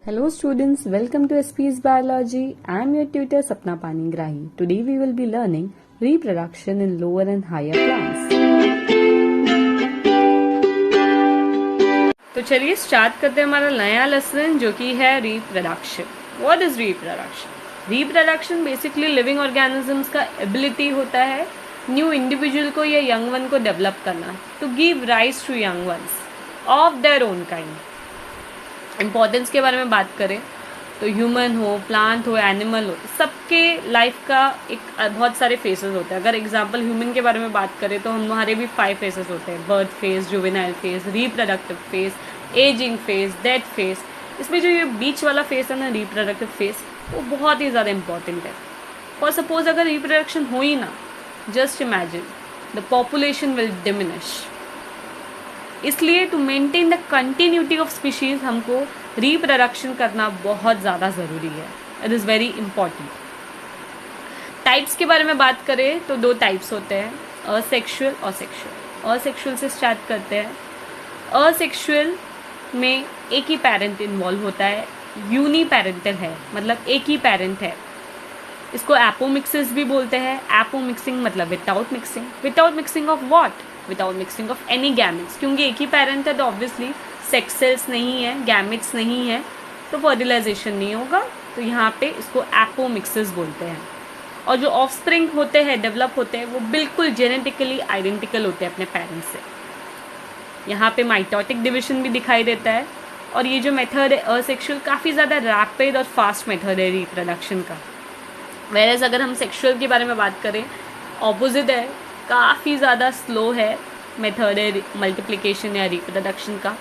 Hello students, welcome to SP's Biology. I am your tutor Sapna Panigrahi. Today we will be learning reproduction in lower and higher plants. तो चलिए start करते हैं हमारा नया lesson जो कि है reproduction. What is reproduction? Reproduction basically living organisms का एबिलिटी होता है न्यू इंडिविजुअल को या यंग वन को डेवलप करना to give rise to young ones of their own kind. Importance के बारे में बात करें तो ह्यूमन हो, प्लांट हो, एनिमल हो, सबके लाइफ का एक बहुत सारे फेसेस होते हैं. अगर एग्जांपल ह्यूमन के बारे में बात करें तो हमारे भी 5 फेसेस होते हैं. Birth phase, juvenile phase, reproductive phase, ageing phase, death phase. इसमें जो ये बीच वाला फेस है ना, रिप्रोडक्टिव फेज, वो बहुत ही ज़्यादा इंपॉर्टेंट है. फॉर सपोज अगर रिप्रोडक्शन हो ही ना, just imagine the population will diminish. इसलिए to maintain the continuity of species हमको रिप्रोडक्शन करना बहुत ज़्यादा ज़रूरी है. It is very important. Types के बारे में बात करें तो 2 टाइप्स होते हैं, असेक्सुअल और सेक्सुअल. असेक्सुअल से स्टार्ट करते हैं. असेक्सुअल में एक ही पेरेंट इन्वॉल्व होता है, यूनी पेरेंटल है, मतलब एक ही पेरेंट है. इसको एपोमिक्सिस भी बोलते हैं. एपोमिक्सिंग मतलब without mixing. Without mixing of what? Without mixing of any gametes. क्योंकि एक ही पेरेंट है तो ऑब्वियसली सेक्स सेल्स नहीं है, गैमेट्स नहीं है, तो फर्टिलाइजेशन नहीं होगा. तो यहाँ पे इसको एपोमिक्सिस बोलते हैं. और जो ऑफस्प्रिंग होते हैं, डेवलप होते हैं, वो बिल्कुल जेनेटिकली आइडेंटिकल होते हैं अपने पेरेंट्स से. यहाँ पे माइटोटिक डिविजन भी दिखाई देता है. और ये जो मेथड है असेक्सुअल, काफ़ी ज़्यादा रैपिड और फास्ट मेथड है रिप्रोडक्शन का. वेरएज अगर हम सेक्सुअल के बारे में बात करें, ऑपोजिट है, काफ़ी ज़्यादा स्लो है मेथड है मल्टीप्लिकेशन या रिप्रोडक्शन का.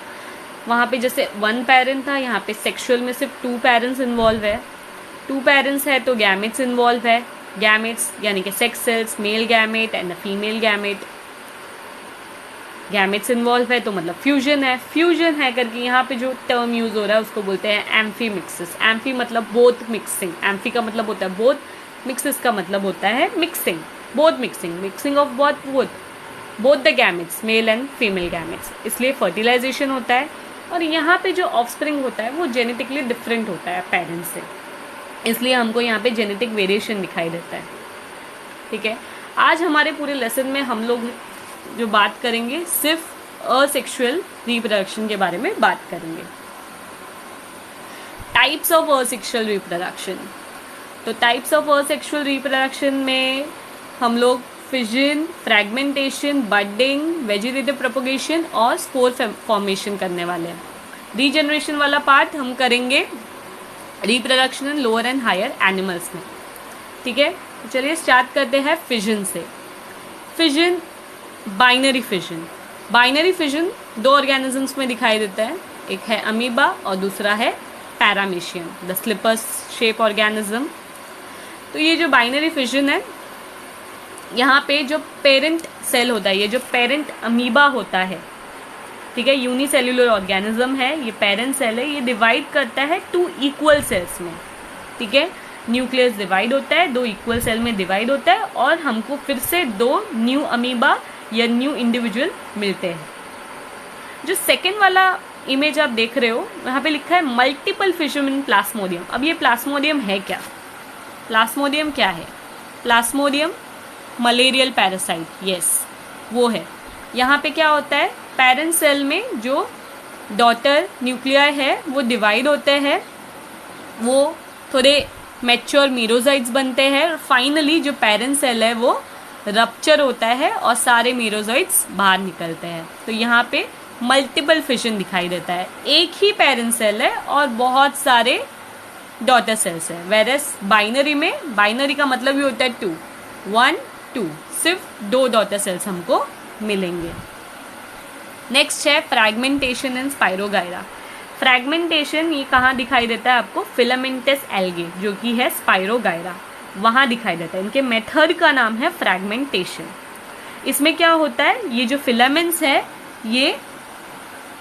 वहाँ पे जैसे 1 पेरेंट था, यहाँ पे सेक्सुअल में सिर्फ 2 पेरेंट्स इन्वॉल्व है. 2 पेरेंट्स है तो गैमेट्स इन्वॉल्व है. गैमेट्स यानी कि sex cells, male gamete and female gamete. Gametes involve है तो मतलब फ्यूजन है. फ्यूजन है करके यहाँ पे जो टर्म यूज़ हो रहा है उसको बोलते हैं एम्फीमिक्सिस. एम्फी मतलब बोथ मिक्सिंग. एम्फी का मतलब होता है बोथ, मिक्सिस का मतलब होता है mixing. Both mixing, mixing of both the gametes, male and female gametes. इसलिए फर्टिलाइजेशन होता है. और यहाँ पे जो ऑफस्प्रिंग होता है वो जेनेटिकली डिफरेंट होता है पेरेंट्स से, इसलिए हमको यहाँ पे जेनेटिक वेरिएशन दिखाई देता है. ठीक है. आज हमारे पूरे लेसन में हम लोग जो बात करेंगे सिर्फ असेक्सुअल रिप्रोडक्शन के बारे में बात करेंगे. Types of asexual reproduction. तो टाइप्स ऑफ असेक्सुअल रिप्रोडक्शन में हम लोग fission, fragmentation, budding, vegetative propagation और स्पोर फॉर्मेशन करने वाले हैं. रीजनरेशन वाला पार्ट हम करेंगे reproduction in lower and higher animals में. ठीक है. तो चलिए स्टार्ट करते हैं फिजन से. Fission, binary fission. Binary fission 2 organisms में दिखाई देता है. एक है अमीबा और दूसरा है paramecium, the slipper shape organism. तो ये जो बाइनरी फिजन है, यहाँ पे जो पेरेंट सेल होता है, ये जो पेरेंट अमीबा होता है, ठीक है, यूनिसेल्युलर ऑर्गेनिज्म है, ये पेरेंट सेल है, ये डिवाइड करता है 2 इक्वल सेल्स में. ठीक है. न्यूक्लियस डिवाइड होता है, 2 इक्वल सेल में डिवाइड होता है और हमको फिर से 2 न्यू अमीबा या न्यू इंडिविजुअल मिलते हैं. जो सेकेंड वाला इमेज आप देख रहे हो, यहाँ पे लिखा है मल्टीपल फिजन इन प्लाज्मोडियम. अब ये प्लाज्मोडियम है क्या? प्लाज्मोडियम क्या है? प्लाज्मोडियम मलेरियल पैरासाइट, यस, वो है. यहाँ पे क्या होता है, पेरेंट सेल में जो डॉटर न्यूक्लियाई है वो डिवाइड होते हैं, वो थोड़े मैच्योर मीरोजाइट्स बनते हैं और फाइनली जो पेरेंट सेल है वो रप्चर होता है और सारे मीरोजाइट्स बाहर निकलते हैं. तो यहाँ पे मल्टीपल फिजन दिखाई देता है. एक ही पेरेंट सेल है और बहुत सारे डॉटर सेल्स है. वेरएस बाइनरी में, बाइनरी का मतलब ही होता है 2, 1, 2, सिर्फ 2 डॉटर सेल्स हमको मिलेंगे. नेक्स्ट है फ्रैगमेंटेशन एंड स्पाइरोगायरा. फ्रैगमेंटेशन ये कहाँ दिखाई देता है आपको? फिलामेंटस एल्गे जो कि है स्पाइरोगायरा, वहाँ दिखाई देता है. इनके मेथड का नाम है फ्रैगमेंटेशन. इसमें क्या होता है, ये जो फिलामेंट्स है ये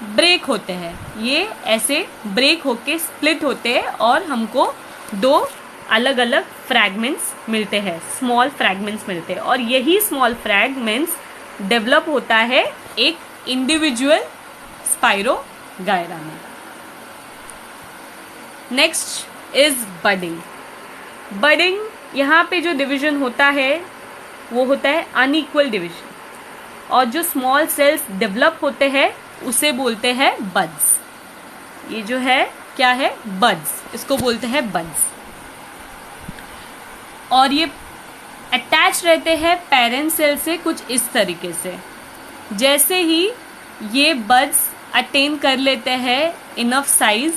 ब्रेक होते हैं, ये ऐसे ब्रेक होके स्प्लिट होते हैं और हमको 2 अलग अलग फ्रैगमेंट्स मिलते हैं, स्मॉल फ्रैगमेंट्स मिलते हैं. और यही स्मॉल फ्रैगमेंट्स डेवलप होता है एक इंडिविजुअल स्पाइरोगायरा में. Next is budding. बडिंग, यहाँ पे जो डिवीजन होता है वो होता है अनइक्वल डिवीजन, और जो स्मॉल सेल्स डेवलप होते हैं उसे बोलते हैं बड्स. ये जो है क्या है, बड्स, इसको बोलते हैं बड्स. और ये अटैच रहते हैं पेरेंट सेल से कुछ इस तरीके से. जैसे ही ये बड्स अटेन कर लेते हैं इनफ साइज,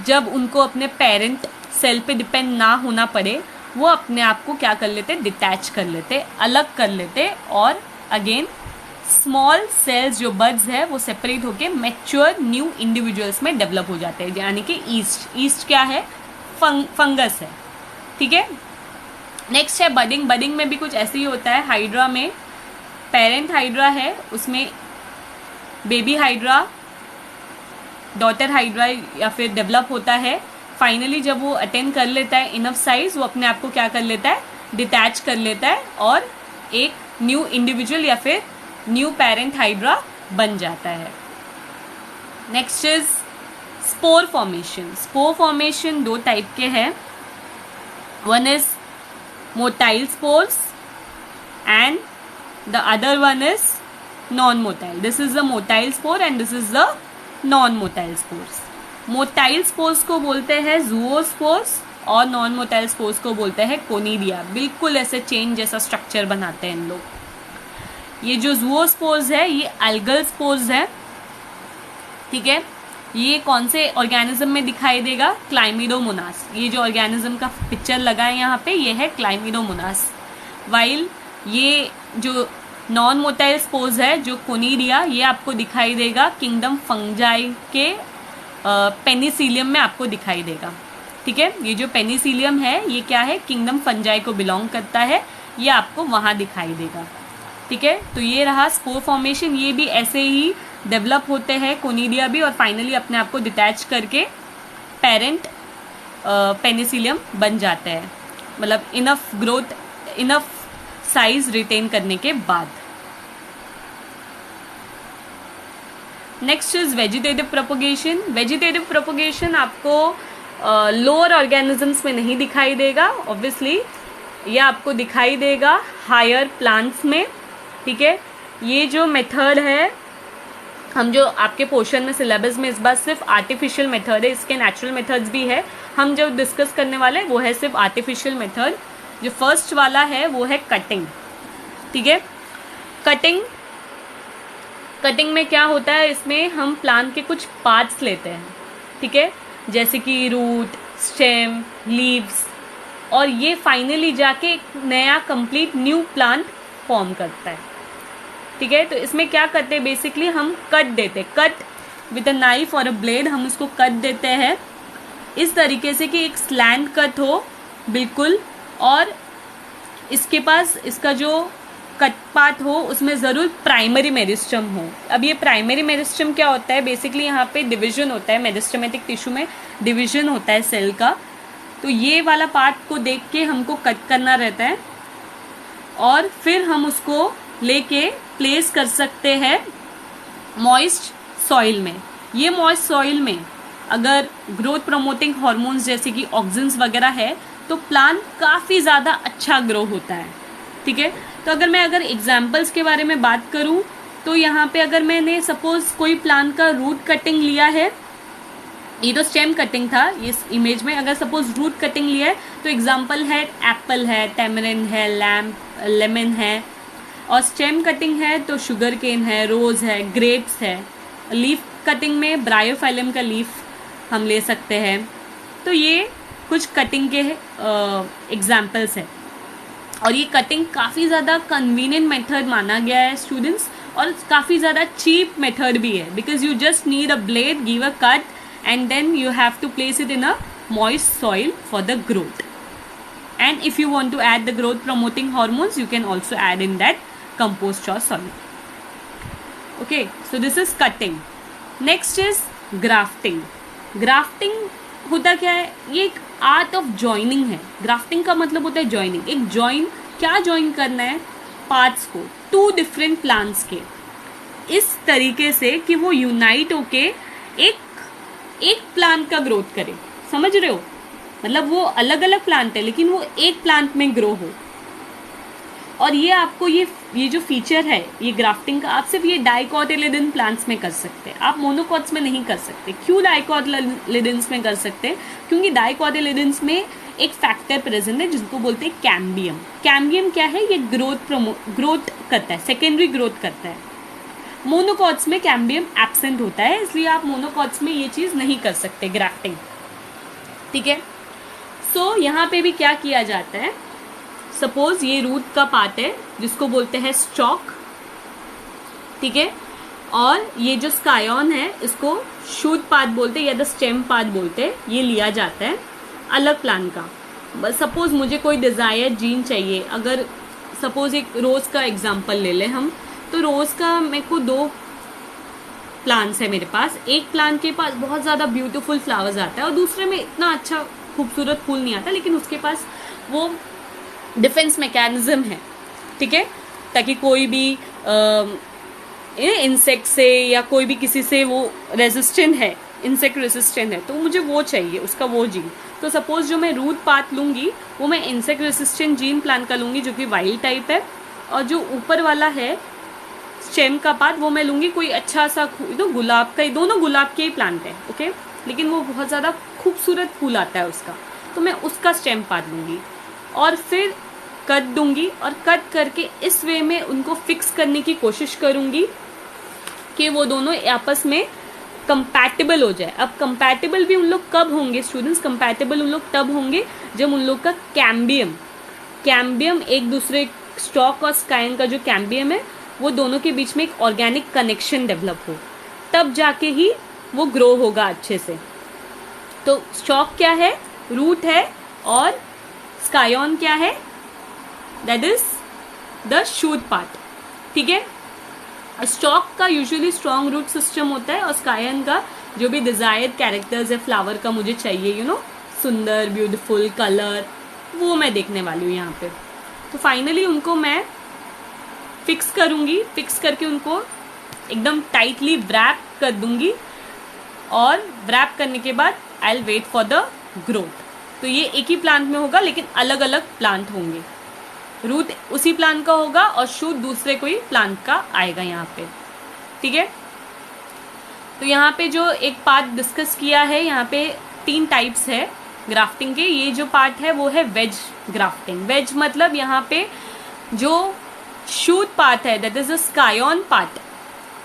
जब उनको अपने पेरेंट सेल पे डिपेंड ना होना पड़े, वो अपने आप को क्या कर लेते, डिटैच कर लेते, अलग कर लेते, और अगेन स्मॉल सेल्स जो बड्स है वो सेपरेट होके मैच्योर न्यू इंडिविजुअल्स में डेवलप हो जाते हैं, यानी कि ईस्ट क्या है, फंगस है. ठीक है. नेक्स्ट है बडिंग. बडिंग में भी कुछ ऐसे ही होता है. हाइड्रा में पेरेंट हाइड्रा है, उसमें बेबी हाइड्रा, डॉटर हाइड्रा या फिर डेवलप होता है. फाइनली जब वो अटेन कर लेता है इनफ साइज, वो अपने आप को क्या कर लेता है, डिटैच कर लेता है, और एक न्यू इंडिविजुअल या फिर न्यू पेरेंट हाइड्रा बन जाता है. Next is spore formation. Spore formation दो टाइप के हैं. One is motile spores and the other one is non motile. This is the motile spore and this is the non motile spores. Motile spores को बोलते हैं ज़ूओस्पोर्स और non motile spores को बोलते हैं कोनिडिया. बिल्कुल ऐसे चेन जैसा स्ट्रक्चर बनाते हैं इन लोग. ये जो ज़ूओस्पोर्स है ये अल्गल स्पोर्स है. ठीक है. ये कौन से ऑर्गेनिज्म में दिखाई देगा, क्लाइमिडोमोनास. ये जो ऑर्गेनिज्म का पिक्चर लगा है यहाँ पे, ये है क्लाइमिडोमोनास. वाइल ये जो नॉन मोटाइल स्पोर्स है, जो कोनिडिया, ये आपको दिखाई देगा किंगडम फंजाई के पेनिसिलियम में आपको दिखाई देगा. ठीक है. ये जो पेनिसिलियम है ये क्या है, किंगडम फंजाई को बिलोंग करता है. ये आपको वहाँ दिखाई देगा. ठीक है. तो ये रहा स्पोर फॉर्मेशन. ये भी ऐसे ही डेवलप होते हैं, कोनिडिया भी, और फाइनली अपने आप को डिटैच करके पेरेंट पेनिसिलियम बन जाते हैं, मतलब enough growth, enough size retain करने के बाद. Next is vegetative propagation. Vegetative propagation आपको लोअर ऑर्गेनिजम्स में नहीं दिखाई देगा ऑब्वियसली, ये आपको दिखाई देगा हायर प्लांट्स में. ठीक है. ये जो मेथड है, हम जो आपके पोर्शन में सिलेबस में इस बार सिर्फ आर्टिफिशियल मेथड है, इसके नेचुरल मेथड्स भी है. हम जो डिस्कस करने वाले हैं वो है सिर्फ आर्टिफिशियल मेथड. जो फर्स्ट वाला है वो है कटिंग. ठीक है. कटिंग में क्या होता है, इसमें हम प्लांट के कुछ पार्ट्स लेते हैं. ठीक है. जैसे कि रूट, स्टेम, लीव्स, और ये फाइनली जाके एक नया कंप्लीट न्यू प्लांट फॉर्म करता है. ठीक है. तो इसमें क्या करते हैं, बेसिकली हम कट देते हैं, कट विद अ नाइफ और अ ब्लेड, हम उसको कट देते हैं इस तरीके से कि एक स्लैंट कट हो बिल्कुल, और इसके पास इसका जो कट पार्ट हो उसमें ज़रूर प्राइमरी मेरिस्टम हो. अब ये प्राइमरी मेरिस्टम क्या होता है, बेसिकली यहाँ पे डिवीजन होता है, मेरिस्टमेटिक टिश्यू में डिवीजन होता है सेल का. तो ये वाला पार्ट को देख के हमको कट करना रहता है, और फिर हम उसको लेके प्लेस कर सकते हैं मॉइस्ट सॉइल में. ये मॉइस्ट सॉइल में अगर ग्रोथ प्रमोटिंग हार्मोन्स जैसे कि ऑक्सिन्स वगैरह है तो प्लांट काफ़ी ज़्यादा अच्छा ग्रो होता है. ठीक है. तो अगर एग्जाम्पल्स के बारे में बात करूं तो यहाँ पे अगर मैंने सपोज कोई प्लांट का रूट कटिंग लिया है, ये तो स्टेम कटिंग था इस इमेज में, अगर सपोज रूट कटिंग लिया है तो एग्जाम्पल है एप्पल है, टेमरिन है, लेमन है. और स्टेम कटिंग है तो शुगर केन है, रोज़ है, ग्रेप्स है. लीफ कटिंग में ब्रायोफाइलम का लीफ हम ले सकते हैं. तो ये कुछ कटिंग के एग्जाम्पल्स है, और ये कटिंग काफ़ी ज़्यादा कन्वीनियंट मेथड माना गया है स्टूडेंट्स, और काफ़ी ज़्यादा चीप मेथड भी है, because you just need a blade, give a cut, and then you have to place it in a moist soil for the growth. And if you want to add the growth promoting hormones, you can also add in that compost or soil. Okay, so this is cutting. Next is grafting. Grafting होता क्या है, ये एक art of joining है. Grafting का मतलब होता है जॉइनिंग. एक जॉइन, क्या जॉइन करना है, पार्ट्स को, टू डिफरेंट प्लांट्स के, इस तरीके से कि वो यूनाइट होके एक प्लांट का ग्रोथ करे, समझ रहे हो, मतलब वो अलग अलग प्लांट है लेकिन वो एक प्लांट में ग्रो हो। और ये आपको ये जो फीचर है ये ग्राफ्टिंग का, आप सिर्फ ये डाइकोटिलेडन प्लांट्स में कर सकते हैं, आप मोनोकॉट्स में नहीं कर सकते। क्यों डाइकोटिलेडन्स में कर सकते हैं? क्योंकि डाइकोटिलेडन्स में एक फैक्टर प्रेजेंट है जिसको बोलते हैं कैम्बियम। कैम्बियम क्या है? ये ग्रोथ करता है, सेकेंडरी ग्रोथ करता है। मोनोकॉट्स में कैम्बियम एब्सेंट होता है, इसलिए आप मोनोकॉट्स में ये चीज़ नहीं कर सकते ग्राफ्टिंग, ठीक है। सो यहाँ पे भी क्या किया जाता है, सपोज ये रूट का पार्ट है जिसको बोलते हैं स्टॉक, ठीक है, और ये जो स्कायन है इसको शूट पार्ट बोलते हैं या द स्टेम पार्ट बोलते हैं। ये लिया जाता है अलग प्लांट का। सपोज मुझे कोई डिजायर जीन चाहिए, अगर सपोज एक रोज का एग्जांपल ले लें हम, तो रोज का मेरे को 2 प्लांट्स है मेरे पास। एक प्लांट के पास बहुत ज़्यादा ब्यूटीफुल फ्लावर्स आता है और दूसरे में इतना अच्छा खूबसूरत फूल नहीं आता, लेकिन उसके पास वो डिफेंस मैकेनिज्म है, ठीक है, ताकि कोई भी इंसेक्ट से या कोई भी किसी से वो रेजिस्टेंट है, इंसेक्ट रेजिस्टेंट है, तो मुझे वो चाहिए, उसका वो जीन। तो सपोज जो मैं रूट पार्ट लूंगी वो मैं इंसेक्ट रेजिस्टेंट जीन प्लांट का लूंगी जो कि वाइल्ड टाइप है, और जो ऊपर वाला है स्टेम का पार्ट वो मैं लूंगी कोई अच्छा सा गुलाब का, दोनों गुलाब के ही प्लांट है, ओके, लेकिन वो बहुत ज़्यादा खूबसूरत फूल आता है उसका, तो मैं उसका स्टेम पार्ट लूंगी और फिर कट दूंगी, और कट करके इस वे में उनको फिक्स करने की कोशिश करूंगी कि वो दोनों आपस में कंपैटिबल हो जाए। अब कंपैटिबल भी उन लोग कब होंगे स्टूडेंट्स? कंपैटिबल उन लोग तब होंगे जब उन लोग का कैम्बियम एक दूसरे, स्टॉक और स्कायन का जो कैम्बियम है वो दोनों के बीच में एक ऑर्गेनिक कनेक्शन डेवलप हो, तब जाके ही वो ग्रो होगा अच्छे से। तो स्टॉक क्या है? रूट है, और स्कायन क्या है? That is the shoot part, ठीक है। स्टॉक का यूजुअली स्ट्रॉन्ग रूट सिस्टम होता है, और स्कायन का जो भी डिजायर्ड कैरेक्टर्स है फ्लावर का मुझे चाहिए, सुंदर ब्यूटीफुल कलर, वो मैं देखने वाली हूँ यहाँ पे। तो फाइनली उनको मैं फिक्स करूँगी, फिक्स करके उनको एकदम टाइटली व्रैप कर दूंगी, और व्रैप करने के बाद I will wait for the growth. तो ये एक ही प्लांट में होगा लेकिन अलग अलग प्लांट होंगे, रूट उसी प्लांट का होगा और शूट दूसरे कोई प्लांट का आएगा यहाँ पे, ठीक है। तो यहाँ पे जो एक पार्ट डिस्कस किया है, यहाँ पे 3 टाइप्स है ग्राफ्टिंग के। ये जो पार्ट है वो है वेज ग्राफ्टिंग। वेज मतलब यहाँ पे जो शूट पार्ट है दैट इज द स्कायन पार्ट,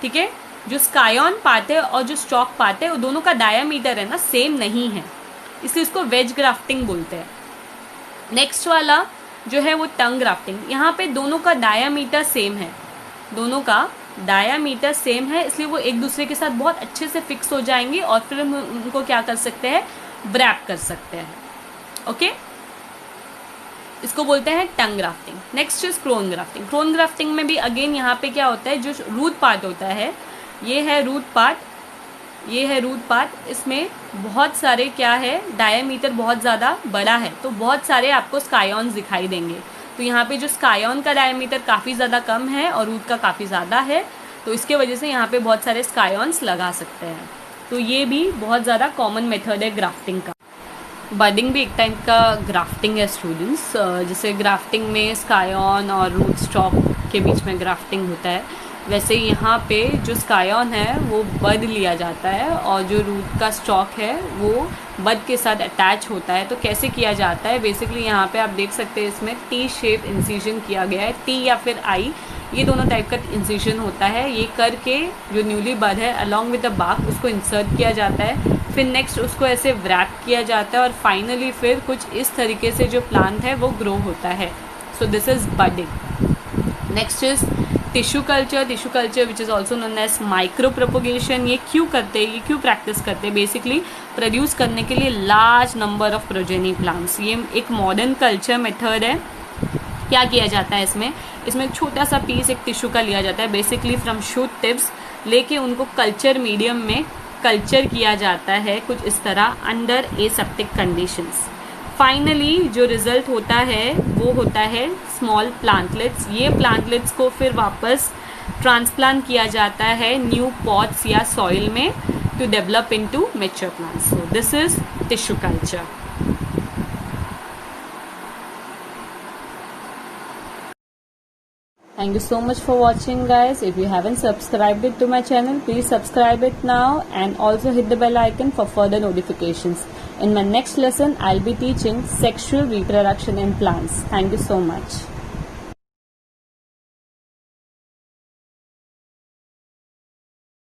ठीक है। जो स्कायन पार्ट है और जो स्टॉक पार्ट है वो दोनों का डायामीटर है ना सेम नहीं है, इसलिए इसको वेज ग्राफ्टिंग बोलते हैं। नेक्स्ट वाला जो है वो टंग ग्राफ्टिंग। यहाँ पे दोनों का डायामीटर सेम है, दोनों का डायामीटर सेम है, इसलिए वो एक दूसरे के साथ बहुत अच्छे से फिक्स हो जाएंगे और फिर हम उनको क्या कर सकते हैं? व्रैप कर सकते हैं, ओके। इसको बोलते हैं tongue grafting. Next is crown grafting. Crown grafting में भी अगेन यहाँ पे क्या होता है, जो रूट पार्ट होता है, ये है रूट पार्ट, ये है रूट पार्ट, इसमें बहुत सारे क्या है, डायामीटर बहुत ज़्यादा बड़ा है, तो बहुत सारे आपको स्कायन्स दिखाई देंगे। तो यहाँ पे जो स्कायन का डायामीटर काफ़ी ज़्यादा कम है और रूट का काफ़ी ज़्यादा है, तो इसके वजह से यहाँ पे बहुत सारे स्कायन्स लगा सकते हैं। तो ये भी बहुत ज़्यादा कॉमन मेथड है ग्राफ्टिंग का। बडिंग भी एक टाइप का ग्राफ्टिंग है स्टूडेंट्स। जैसे ग्राफ्टिंग में स्कायन और रूट स्टॉक के बीच में ग्राफ्टिंग होता है, वैसे यहाँ पे जो स्कायन है वो बड लिया जाता है और जो रूट का स्टॉक है वो बड के साथ अटैच होता है। तो कैसे किया जाता है? बेसिकली यहाँ पे आप देख सकते हैं इसमें टी शेप इंसिजन किया गया है, टी या फिर आई, ये दोनों टाइप का इंसिजन होता है। ये करके जो न्यूली बड है अलॉन्ग विद द बार्क उसको इंसर्ट किया जाता है, फिर नेक्स्ट उसको ऐसे व्रैप किया जाता है और फाइनली फिर कुछ इस तरीके से जो प्लांट है वो ग्रो होता है। So this is budding. Next is tissue culture. Tissue culture which is also known as micro propagation. ये क्यों करते हैं, ये क्यों प्रैक्टिस करते हैं? बेसिकली प्रोड्यूस करने के लिए large number of progeny plants. ये एक मॉडर्न कल्चर मेथड है। क्या किया जाता है इसमें एक छोटा सा पीस एक टिश्यू का लिया जाता है, बेसिकली फ्रॉम शूट टिप्स, लेके उनको कल्चर मीडियम में कल्चर किया जाता है कुछ इस तरह अंडर एसेप्टिक कंडीशंस। फाइनली जो रिजल्ट होता है वो होता है स्मॉल प्लांटलेट्स। ये प्लांटलेट्स को फिर वापस ट्रांसप्लांट किया जाता है न्यू पॉट्स या सॉइल में, to develop into mature plants. So this is tissue culture. Thank you so much for watching, guys. If you haven't subscribed it to my channel, please subscribe it now and also hit the bell icon for further notifications. In my next lesson, I'll be teaching sexual reproduction in plants. Thank you so much.